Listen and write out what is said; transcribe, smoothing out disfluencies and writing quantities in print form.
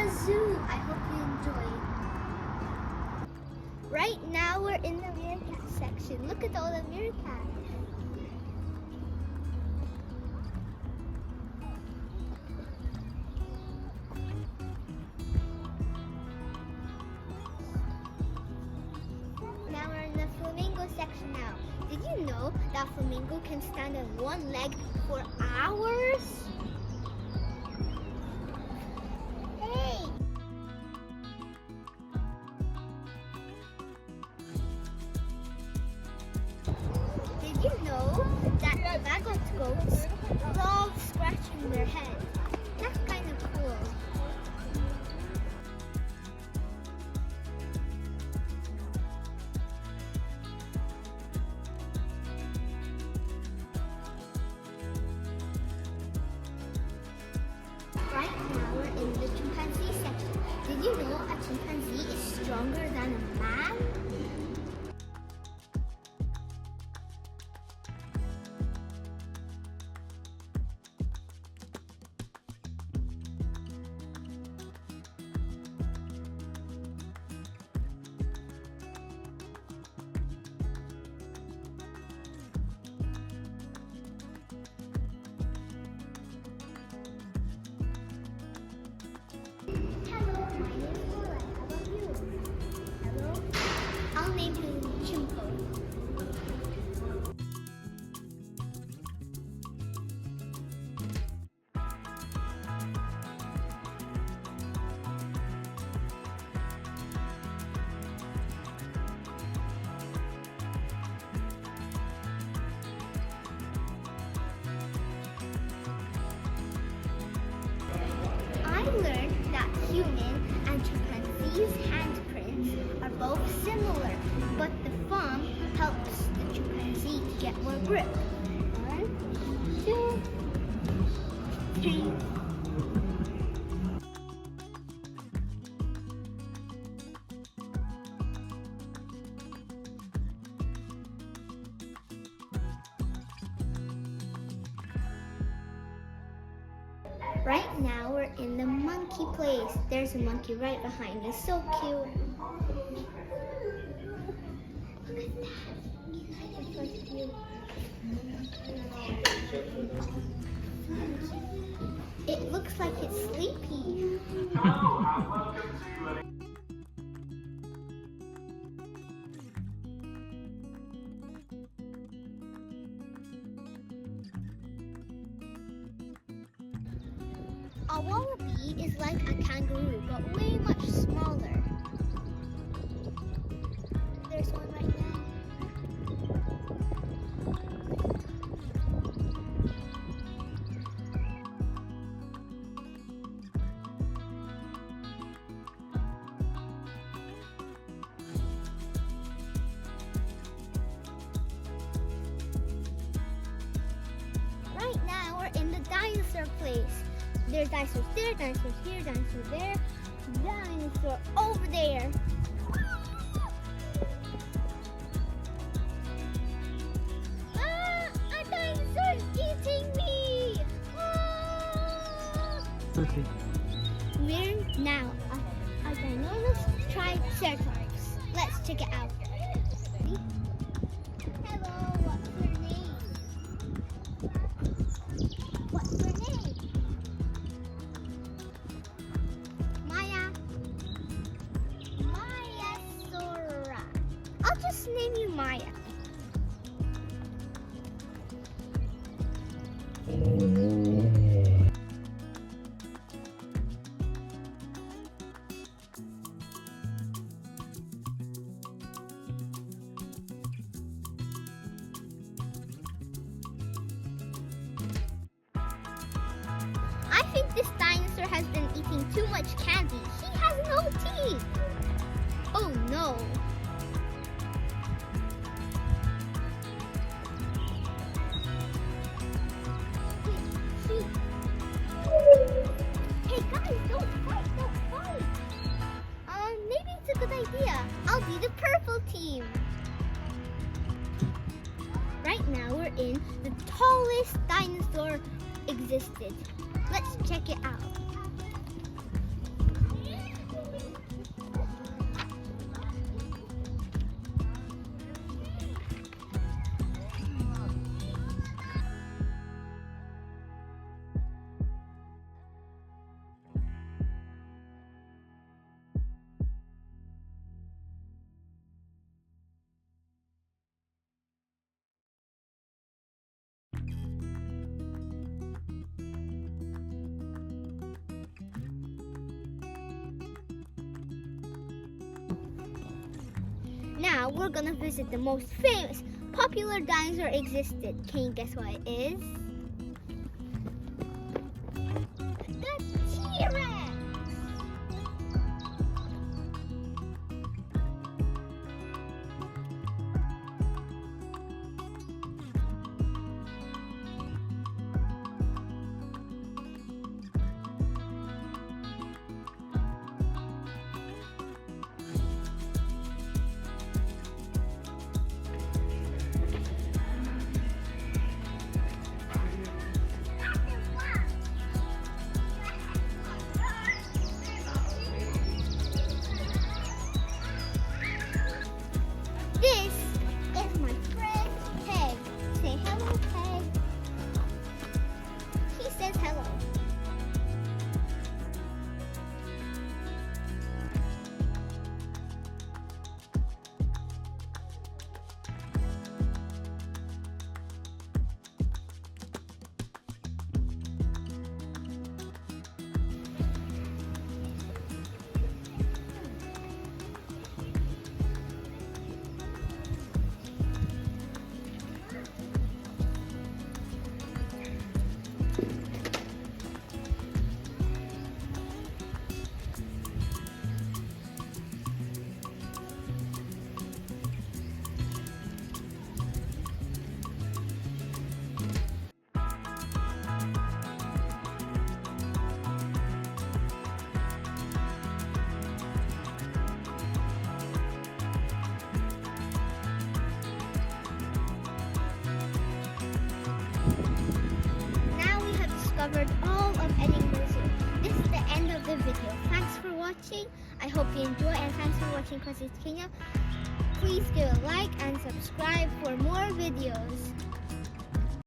the zoo. I hope you enjoy. Right now we're in the meerkat section. Look at all the meerkats. Now we're in the flamingo section now. Did you know that flamingo can stand on one leg for hours? Hey! Did you know that maggot goats love scratching their head? That's kind of cool. Right now we're in the chimpanzee section. Did you know a chimpanzee is stronger than a man? Hello, my name is Lola. How about you? Hello? I'll name you Chimpo. I learned that human and chimpanzees' handprints are both similar, but the thumb helps the chimpanzee to get more grip. 1, 2, 3. Right now we're in the monkey place. There's a monkey right behind us. So cute. Look at that. It's so cute. It looks like it's sleepy. A wallaby is like a kangaroo, but way much smaller. There's one right now. Right now we're in the dinosaur place. There's dinosaurs there, dinosaurs here, dinosaur there, dinosaur over there. Ah, a dinosaur eating me! Ah! Okay. We're now a Deinonychus triceratops. Let's check it out. Hello, what's your name? What's your name? Maya. Maya Sora. I'll just name you Maya. I think this dinosaur has been eating too much candy. He has no teeth. Oh no. Hey guys, don't fight, don't fight. Maybe it's a good idea. I'll be the purple team. Right now we're in the tallest dinosaur existed. Let's check it out. now we're gonna visit the most famous, popular dinosaur existed. Can you guess what it is? The T-Rex! This is my friend Peg. Say hello, Peg. He says hello. Covered all of Edinburgh Zoo. This is the end of the video. Thanks for watching. I hope you enjoy, and thanks for watching Cause It's Kenya. Please give a like and subscribe for more videos.